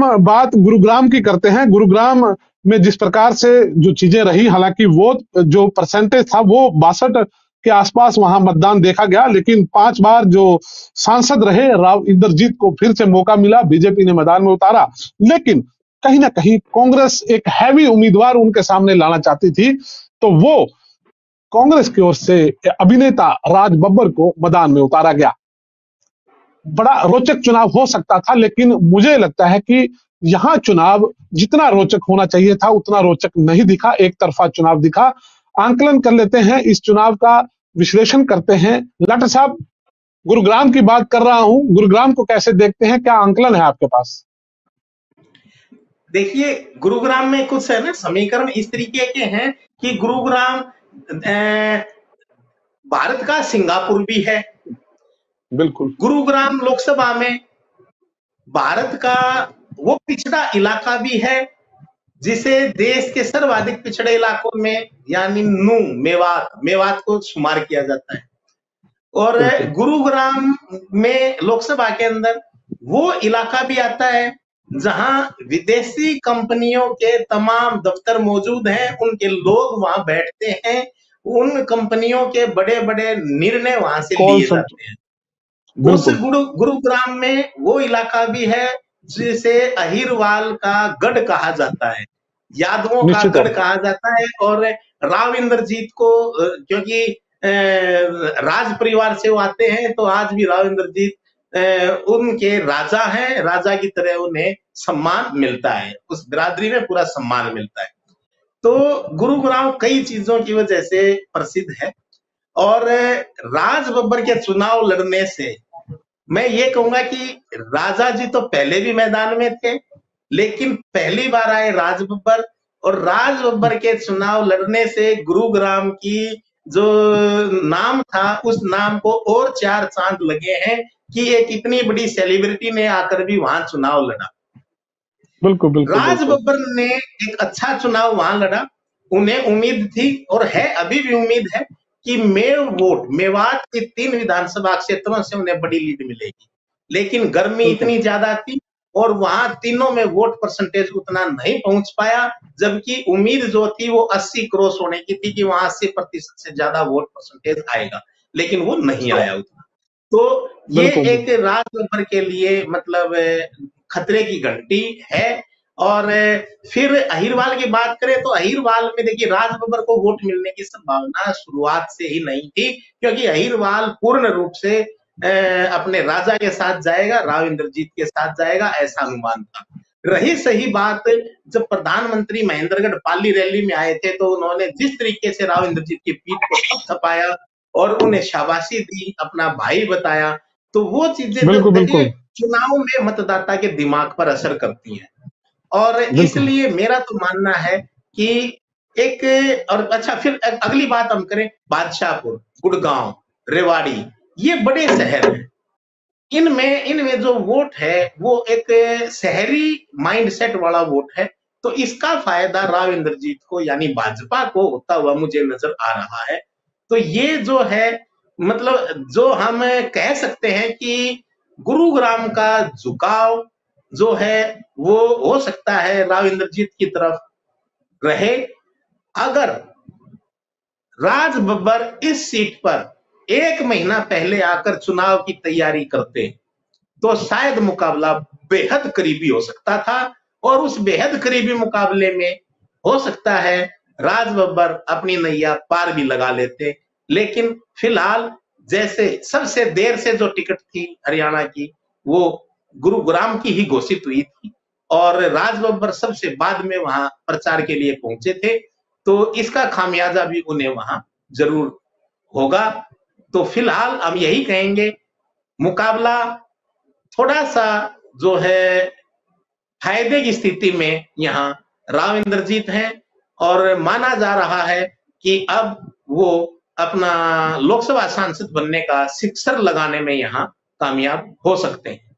हम बात गुरुग्राम की करते हैं। गुरुग्राम में जिस प्रकार से जो चीजें रही, हालांकि वो जो परसेंटेज था वो 62 के आसपास वहां मतदान देखा गया, लेकिन 5 बार जो सांसद रहे राव इंद्रजीत को फिर से मौका मिला, बीजेपी ने मैदान में उतारा। लेकिन कहीं ना कहीं कांग्रेस एक हैवी उम्मीदवार उनके सामने लाना चाहती थी, तो वो कांग्रेस की ओर से अभिनेता राज बब्बर को मैदान में उतारा गया। बड़ा रोचक चुनाव हो सकता था, लेकिन मुझे लगता है कि यहां चुनाव जितना रोचक होना चाहिए था उतना रोचक नहीं दिखा, एक तरफा चुनाव दिखा। आंकलन कर लेते हैं, इस चुनाव का विश्लेषण करते हैं। लाटा साहब, गुरुग्राम की बात कर रहा हूं, गुरुग्राम को कैसे देखते हैं, क्या आंकलन है आपके पास? देखिए, गुरुग्राम में कुछ है ना समीकरण इस तरीके के हैं कि गुरुग्राम भारत का सिंगापुर भी है। बिल्कुल। गुरुग्राम लोकसभा में भारत का वो पिछड़ा इलाका भी है जिसे देश के सर्वाधिक पिछड़े इलाकों में यानी नू मेवात को शुमार किया जाता है। और गुरुग्राम में लोकसभा के अंदर वो इलाका भी आता है जहां विदेशी कंपनियों के तमाम दफ्तर मौजूद हैं, उनके लोग वहां बैठते हैं, उन कंपनियों के बड़े बड़े निर्णय वहां से लिए जाते हैं। उस गुरुग्राम में वो इलाका भी है जिसे अहिरवाल का गढ़ कहा जाता है, यादवों का गढ़ कहा जाता है। और राव इंद्रजीत को क्योंकि राज परिवार से वो आते हैं, तो आज भी राव इंद्रजीत उनके राजा हैं, राजा की तरह उन्हें सम्मान मिलता है, उस बिरादरी में पूरा सम्मान मिलता है। तो गुरुग्राम कई चीजों की वजह से प्रसिद्ध है। और राज बब्बर के चुनाव लड़ने से मैं ये कहूंगा कि राजा जी तो पहले भी मैदान में थे, लेकिन पहली बार आए राज बब्बर, और राज बब्बर के चुनाव लड़ने से गुरुग्राम की जो नाम था उस नाम को और 4 चांद लगे हैं कि एक इतनी बड़ी सेलिब्रिटी ने आकर भी वहां चुनाव लड़ा। बिल्कुल। राज बब्बर ने एक अच्छा चुनाव वहां लड़ा। उन्हें उम्मीद थी और है, अभी भी उम्मीद है कि मेवात के 3 विधानसभा क्षेत्रों से उन्हें बड़ी लीड मिलेगी। लेकिन गर्मी इतनी ज्यादा थी और वहां तीनों में वोट परसेंटेज उतना नहीं पहुंच पाया, जबकि उम्मीद जो थी वो 80 क्रॉस होने की थी कि वहां 80% से ज्यादा वोट परसेंटेज आएगा, लेकिन वो नहीं आया उतना। तो ये एक राज बब्बर के लिए मतलब खतरे की घंटी है। और फिर अहिरवाल की बात करें तो अहिरवाल में देखिए राज बब्बर को वोट मिलने की संभावना शुरुआत से ही नहीं थी, क्योंकि अहिरवाल पूर्ण रूप से अपने राजा के साथ जाएगा, राव इंद्रजीत के साथ जाएगा, ऐसा अनुमान था। रही सही बात, जब प्रधानमंत्री महेंद्रगढ़ पाली रैली में आए थे तो उन्होंने जिस तरीके से राव इंद्रजीत की पीठ को थपथपाया और उन्हें शाबाशी दी, अपना भाई बताया, तो वो चीजें देखिए चुनाव में मतदाता के दिमाग पर असर करती हैं। और इसलिए मेरा तो मानना है कि एक और अच्छा, फिर अगली बात हम करें बादशाहपुर, गुड़गांव, रेवाड़ी, ये बड़े शहर हैं। इनमें जो वोट है वो एक शहरी माइंडसेट वाला वोट है, तो इसका फायदा राव इंद्रजीत को यानी भाजपा को होता हुआ मुझे नजर आ रहा है। तो ये जो है मतलब जो हम कह सकते हैं कि गुरुग्राम का झुकाव जो है वो हो सकता है राव इंद्रजीत की तरफ रहे। अगर राज बब्बर इस सीट पर 1 महीना पहले आकर चुनाव की तैयारी करते तो शायद मुकाबला बेहद करीबी हो सकता था, और उस बेहद करीबी मुकाबले में हो सकता है राज बब्बर अपनी नैया पार भी लगा लेते। लेकिन फिलहाल जैसे सबसे देर से जो टिकट थी हरियाणा की वो गुरुग्राम की ही घोषित हुई थी, और राज बब्बर सबसे बाद में वहां प्रचार के लिए पहुंचे थे, तो इसका खामियाजा भी उन्हें वहां जरूर होगा। तो फिलहाल हम यही कहेंगे, मुकाबला थोड़ा सा जो है फायदे की स्थिति में यहाँ राव इंद्रजीत हैं, और माना जा रहा है कि अब वो अपना लोकसभा सांसद बनने का सिक्सर लगाने में यहाँ कामयाब हो सकते हैं।